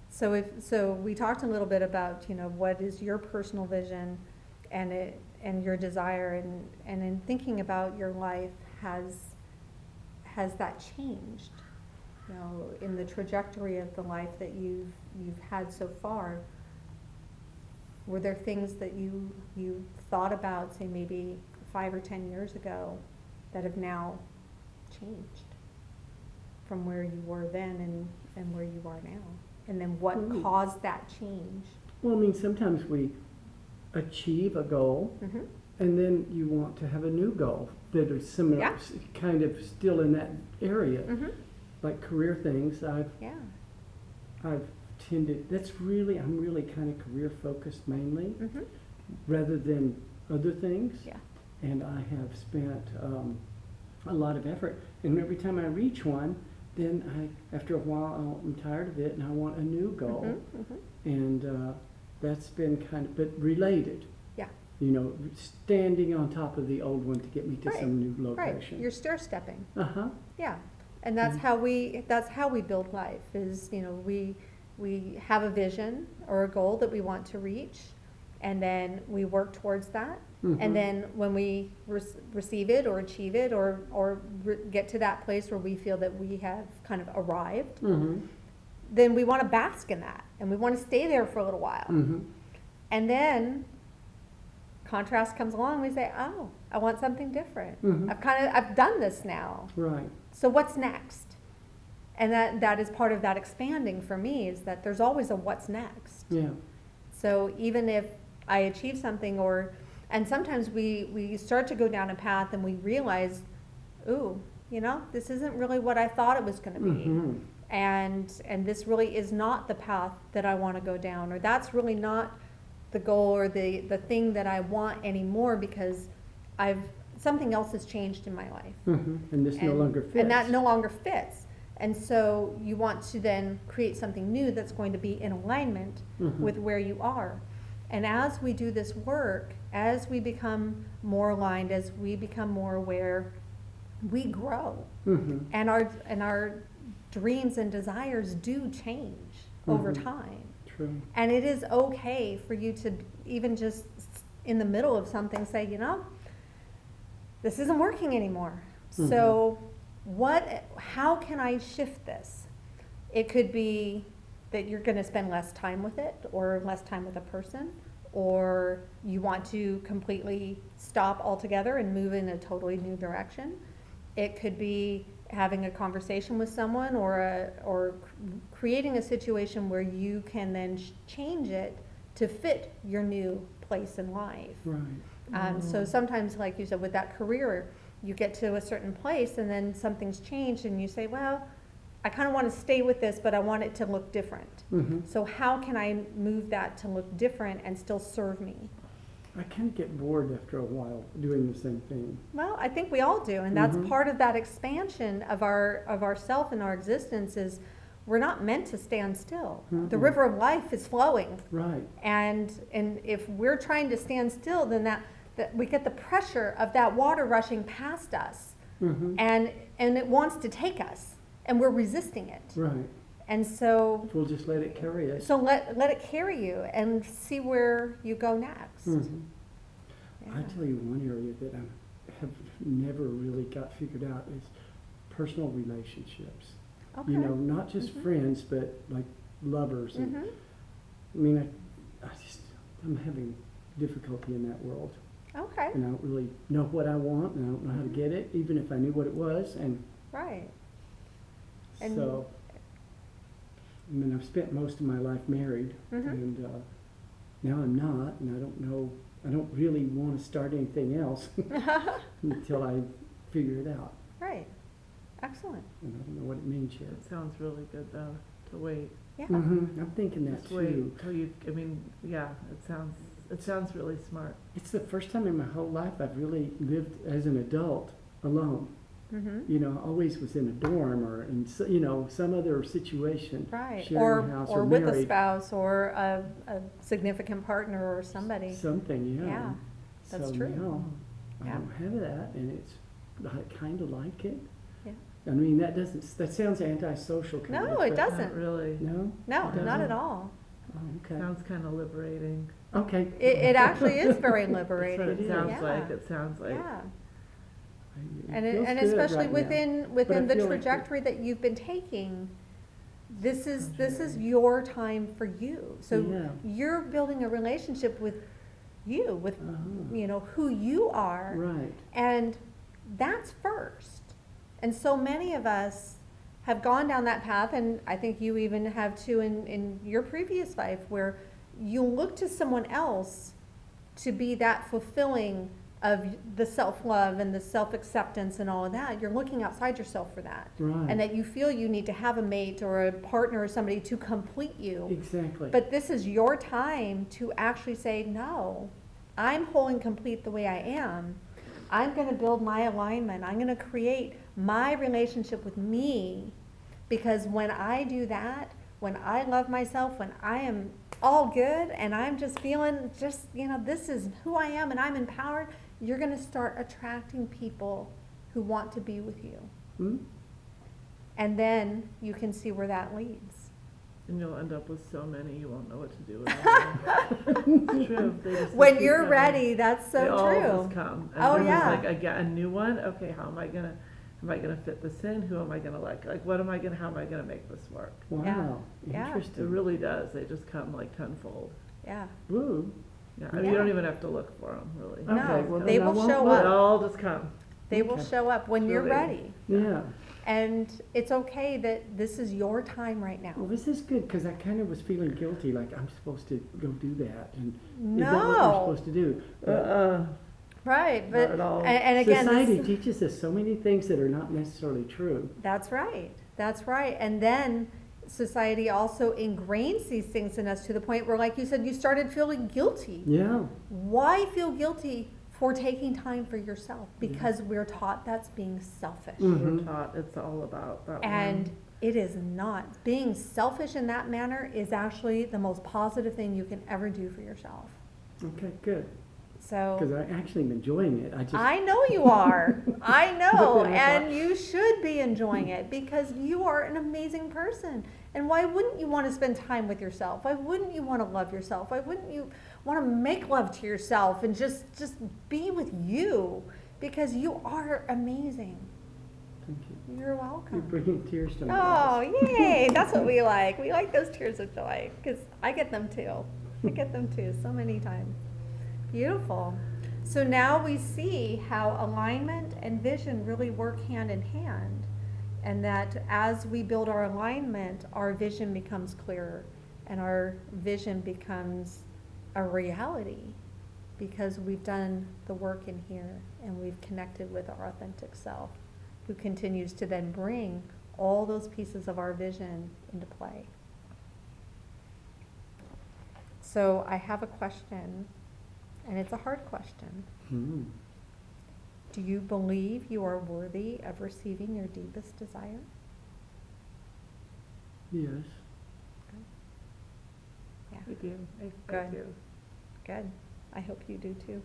So we talked a little bit about, you know, what is your personal vision and your desire, and in thinking about your life, has that changed? You know, in the trajectory of the life that you've had so far, were there things that you thought about, say maybe 5 or 10 years ago, that have now changed from where you were then and where you are now? And then what Mm. caused that change? Well, I mean, sometimes we achieve a goal, Mm-hmm. and then you want to have a new goal that is similar, Yeah. kind of still in that area. Mm-hmm. Like career things, Yeah. I've tended, I'm really kind of career focused mainly, Mm-hmm. rather than other things. Yeah. And I have spent a lot of effort. And every time I reach one, then after a while, I'm tired of it and I want a new goal. Mm-hmm. Mm-hmm. And that's been kind of, but related. Yeah. You know, standing on top of the old one to get me to Right. some new Right. location. You're stair stepping. Uh-huh. Yeah. And that's Mhm. how we build life, is, you know, we have a vision or a goal that we want to reach, and then we work towards that, Mhm. And then when we receive it or achieve it or get to that place where we feel that we have kind of arrived, Mhm. then we want to bask in that and we want to stay there for a little while. Mhm. And then contrast comes along, we say, oh, I want something different. Mhm. I've done this now. Right. So what's next? And that is part of that expanding for me, is that there's always a what's next. Yeah. So even if I achieve something, and sometimes we start to go down a path and we realize, ooh, this isn't really what I thought it was going to be. Mhm. And this really is not the path that I want to go down, or that's really not the goal or the thing that I want anymore, because something else has changed in my life. Mhm. And this no longer fits. And that no longer fits. And so you want to then create something new that's going to be in alignment Mhm. with where you are. And as we do this work, as we become more aligned, as we become more aware, we grow. Mhm. And our dreams and desires do change over Mhm. time. True. And it is okay for you to even just in the middle of something say, this isn't working anymore. Mhm. So how can I shift this? It could be that you're going to spend less time with it, or less time with a person, or you want to completely stop altogether and move in a totally new direction. It could be having a conversation with someone, or creating a situation where you can then change it to fit your new place in life. Right. So sometimes, like you said, with that career, you get to a certain place and then something's changed and you say, well, I kind of want to stay with this, but I want it to look different. Mhm. So how can I move that to look different and still serve me? I kind of get bored after a while doing the same thing. Well, I think we all do, and that's Mhm. part of that expansion of our self and our existence. Is we're not meant to stand still. The Mhm. river of life is flowing, Right. and if we're trying to stand still, then that we get the pressure of that water rushing past us, Mhm. and it wants to take us, and we're resisting it. Right. And so We'll just let it carry us. let it carry you and see where you go next. Mhm. Yeah. I tell you one area that I have never really got figured out is personal relationships. Okay. Not just Mhm. friends, but like lovers. And, Mhm. I mean, I'm having difficulty in that world. Okay. And I don't really know what I want, and I don't know how to Mhm. get it, even if I knew what it was. And Right. And- so, I mean, I've spent most of my life married, Mhm. and now I'm not, and I don't really want to start anything else until I figure it out. Right. Excellent. And I don't know what it means yet. It sounds really good though, to wait. Yeah. Mm-hmm. I'm thinking that Just too. wait till you, yeah, it sounds really smart. It's the first time in my whole life I've really lived as an adult alone. Mm-hmm. I always was in a dorm or in some other situation. Right. Sharing a house Or or with a married. spouse or a significant partner or somebody. Something, yeah. Yeah, that's so true. Now, I Yeah. don't have that, and I kind of like it. Yeah. I mean, that sounds antisocial. Kind No, of, it but- doesn't. Not really. No. No, It not doesn't? at all. Oh, okay. Sounds kind of liberating. Okay. It actually is very That's what liberating. it is. sounds Yeah. like. It sounds like. Yeah. It And feels and good especially right now. within But I the feel like trajectory that you've been taking, this is Okay. your time for you. So Yeah. you're building a relationship with you, with Uh-huh. who you are, Right. and that's first. And so many of us have gone down that path, and I think you even have too in your previous life, where you look to someone else to be that fulfilling of the self-love and the self-acceptance and all of that. You're looking outside yourself for that. Right. And that you feel you need to have a mate or a partner or somebody to complete you. Exactly. But this is your time to actually say, no, I'm whole and complete the way I am. I'm going to build my alignment. I'm going to create my relationship with me, because when I do that, when I love myself, when I am all good and I'm just feeling this is who I am and I'm empowered, you're going to start attracting people who want to be with you. Hmm? And then you can see where that leads. And you'll end up with so many, you won't know what to do with them. It's true. They just When keep you're coming. ready, that's so They all true. just come. And Oh, then yeah. it's like, I get a new one. Okay, how am I gonna fit this in? Who am I gonna like? Like, how am I gonna make this work? Wow, Yeah. It interesting. really does. They just come like tenfold. Yeah. Ooh, Yeah, I mean, Yeah. you don't even have to look for them, really. No, okay, well, they then I will won't show look. They up. all just come. They will Okay. show up when you're Really. ready. Yeah, And it's okay that this is your time right well, now. this is good, because I kind of was feeling guilty, like I'm supposed to go do that, and is that what we're No, supposed to do? But right, but, Not at all. and again, society this, teaches us so many things that are not necessarily true. that's right, that's right. And then society also ingrains these things in us to the point where, like you said, you started feeling guilty. Yeah, Why feel guilty for taking time for yourself? Because we're taught that's being selfish. We're Mhm. taught it's all about that And one. it is not. Being selfish in that manner is actually the most positive thing you can ever do for yourself. okay, good, because So, I actually am enjoying it, I just. I know you are. I know. But then I And thought- you should be enjoying it because you are an amazing person. And why wouldn't you want to spend time with yourself? Why wouldn't you want to love yourself? Why wouldn't you want to make love to yourself and just be with you? Because you are amazing. Thank you. You're You're welcome. bringing tears to my Oh, eyes. yay. That's what we like. We like those tears of joy because I get them too. I get them too so many times. Beautiful. So now we see how alignment and vision really work hand in hand. And that as we build our alignment, our vision becomes clearer and our vision becomes a reality because we've done the work in here and we've connected with our authentic self, who continues to then bring all those pieces of our vision into play. So I have a question, and it's a hard question. Hmm. Do you believe you are worthy of receiving your deepest desire? Yes. Yeah, I do. I Good. do. good. I hope you do too.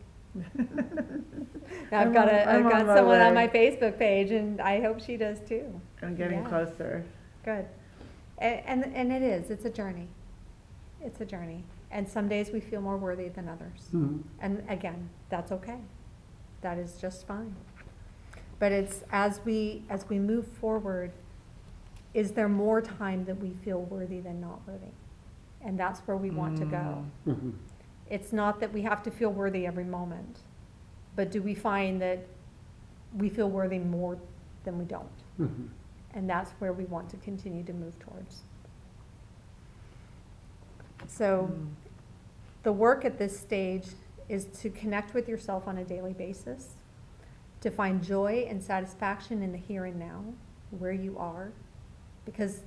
I'm I've got on my someone on way. my Facebook page, and I hope she does too. I'm getting Yeah. closer. Good. And it is. It's a journey. It's a journey. And some days we feel more worthy than others. Hmm. And again, that's okay. That is just fine. But it's as we move forward, is there more time that we feel worthy than not worthy? And that's where we want to go. Mhm. It's not that we have to feel worthy every moment, but do we find that we feel worthy more than we don't? Mhm. And that's where we want to continue to move towards. So Mm. the work at this stage is to connect with yourself on a daily basis, to find joy and satisfaction in the here and now, where you are, because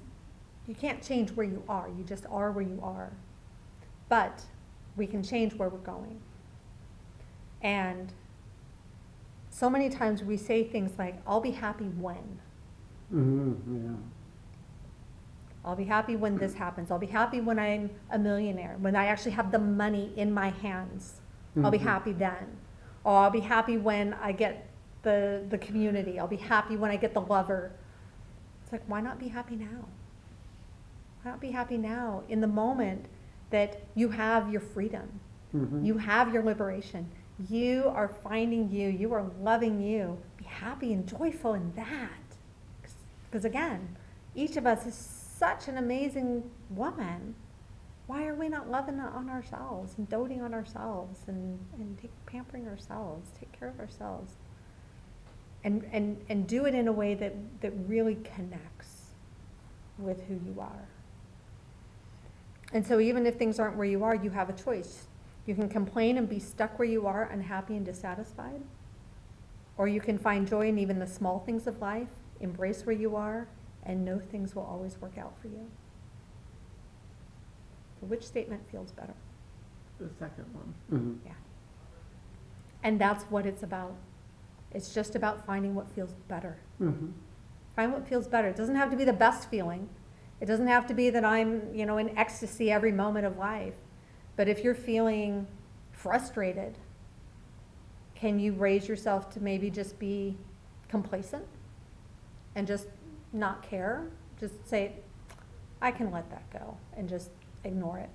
you can't change where you are, you just are where you are. But we can change where we're going. And so many times we say things like, I'll be happy when. Mhm. Yeah. I'll be happy when this happens. I'll be happy when I'm a millionaire, when I actually have the money in my hands. I'll be Mhm. happy then. Or I'll be happy when I get the community. I'll be happy when I get the lover. It's like, why not be happy now? Why not be happy now in the moment that you have your freedom? Mhm. You have your liberation. You are finding you. You are loving you. Be happy and joyful in that. Because again, each of us is such an amazing woman. Why are we not loving on ourselves and doting on ourselves and pampering ourselves, take care of ourselves? And do it in a way that really connects with who you are. And so even if things aren't where you are, you have a choice. You can complain and be stuck where you are, unhappy and dissatisfied. Or you can find joy in even the small things of life, embrace where you are, and know things will always work out for you. So which statement feels better? The second one. Mhm. Yeah. And that's what it's about. It's just about finding what feels better. Mhm. Find what feels better. It doesn't have to be the best feeling. It doesn't have to be that I'm, in ecstasy every moment of life. But if you're feeling frustrated, can you raise yourself to maybe just be complacent and just not care? Just say, I can let that go and just ignore it.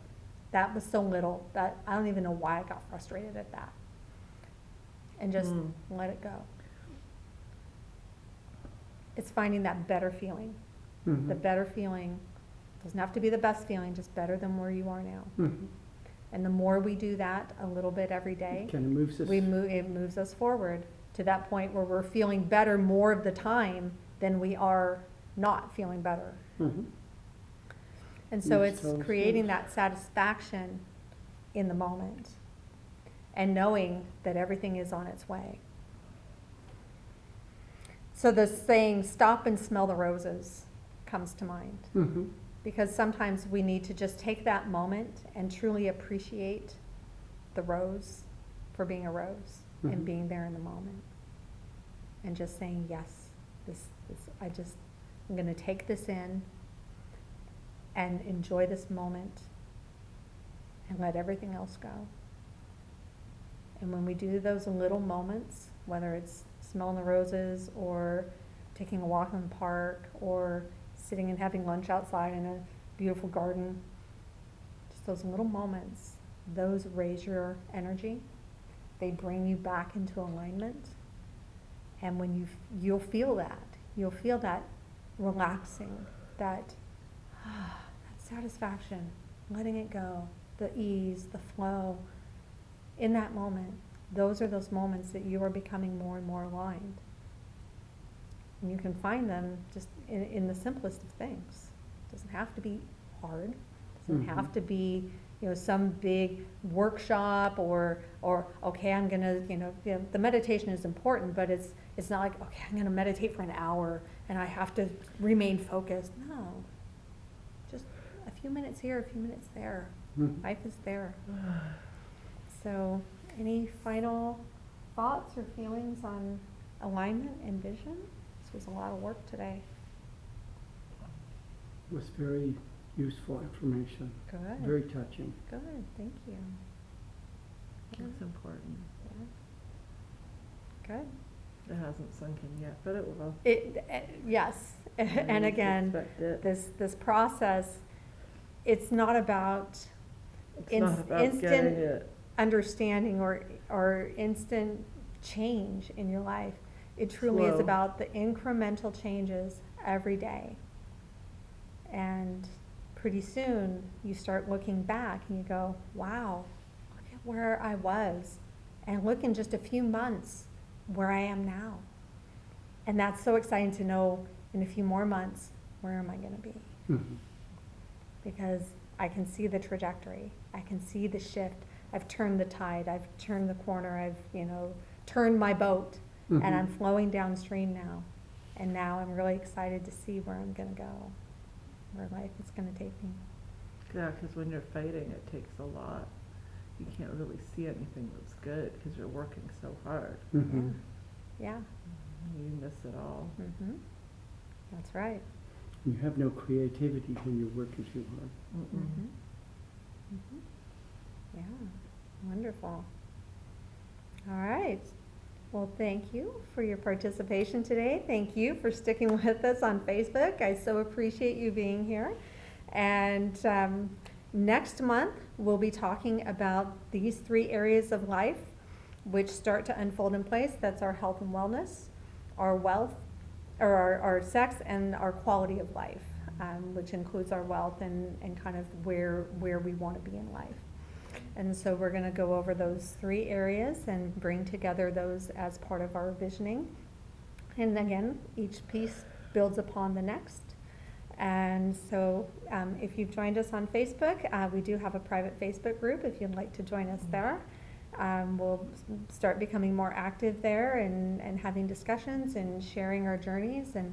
That was so little that I don't even know why I got frustrated at that. And just let it go. It's finding that better feeling. Mhm. The better feeling doesn't have to be the best feeling, just better than where you are now. Mhm. And the more we do that a little bit every day, Kind of moves us. it moves us forward to that point where we're feeling better more of the time than we are not feeling better. Mhm. And so Makes it's total creating sense. that satisfaction in the moment and knowing that everything is on its way. So the saying, stop and smell the roses, comes to mind. Mhm. Because sometimes we need to just take that moment and truly appreciate the rose for being a rose Mhm. and being there in the moment. And just saying, yes, I'm gonna take this in and enjoy this moment and let everything else go. And when we do those little moments, whether it's smelling the roses or taking a walk in the park or sitting and having lunch outside in a beautiful garden, just those little moments, those raise your energy. They bring you back into alignment. And when you'll feel that relaxing, that satisfaction, letting it go, the ease, the flow. In that moment, those are those moments that you are becoming more and more aligned. And you can find them just in the simplest of things. It doesn't have to be hard. It doesn't Mhm. have to be, some big workshop or okay, I'm gonna, the meditation is important, but it's not like, okay, I'm gonna meditate for an hour and I have to remain focused. No, just a few minutes here, a few minutes there. Mhm. Life is there. So, any final thoughts or feelings on alignment and vision? This was a lot of work today. It was very useful information. Good. Very touching. Good, thank you. It's important. Yeah. Good. It hasn't sunk in yet, but it will. Yes, I and least again, expect it. this process, it's not about It's not about getting instant it. understanding or instant change in your life. It truly is Slow. about the incremental changes every day. And pretty soon you start looking back and you go, wow, look at where I was. And look in just a few months where I am now. And that's so exciting to know in a few more months, where am I going to be? Mhm. Because I can see the trajectory. I can see the shift. I've turned the tide. I've turned the corner. I've, turned my boat. Mhm. And I'm flowing downstream now. And now I'm really excited to see where I'm going to go, where life is going to take me. Yeah, because when you're fighting, it takes a lot. You can't really see anything that's good because you're working so hard. Mhm. Yeah. You miss it all. Mm-hmm. That's right. You have no creativity when you're working too hard. Mm-mm. Mm-hmm. Mm-hmm. Yeah. Wonderful. All right. Well, thank you for your participation today. Thank you for sticking with us on Facebook. I so appreciate you being here. And next month, we'll be talking about these 3 areas of life which start to unfold in place. That's our health and wellness, our wealth, or our sex, and our quality of life, which includes our wealth and kind of where we want to be in life. And so we're going to go over those 3 areas and bring together those as part of our visioning. And again, each piece builds upon the next. And so if you've joined us on Facebook, we do have a private Facebook group if you'd like to join us there. We'll start becoming more active there and having discussions and sharing our journeys. And,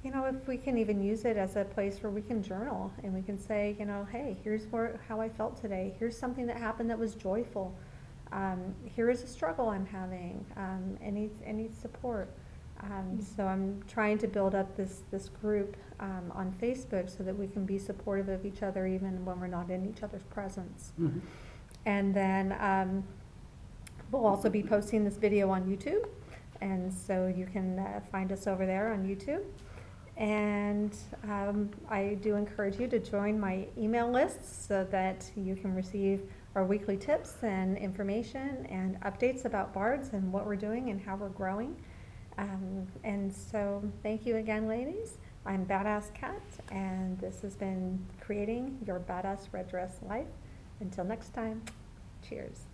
if we can even use it as a place where we can journal and we can say, hey, here's how I felt today. Here's something that happened that was joyful. Here is a struggle I'm having. Any support. So I'm trying to build up this group on Facebook so that we can be supportive of each other even when we're not in each other's presence. Mhm. And then we'll also be posting this video on YouTube, and so you can find us over there on YouTube. And I do encourage you to join my email list so that you can receive our weekly tips and information and updates about BARDS and what we're doing and how we're growing. And so thank you again, ladies. I'm Badass Cat, and this has been Creating Your Badass Red Dress Life. Until next time, cheers.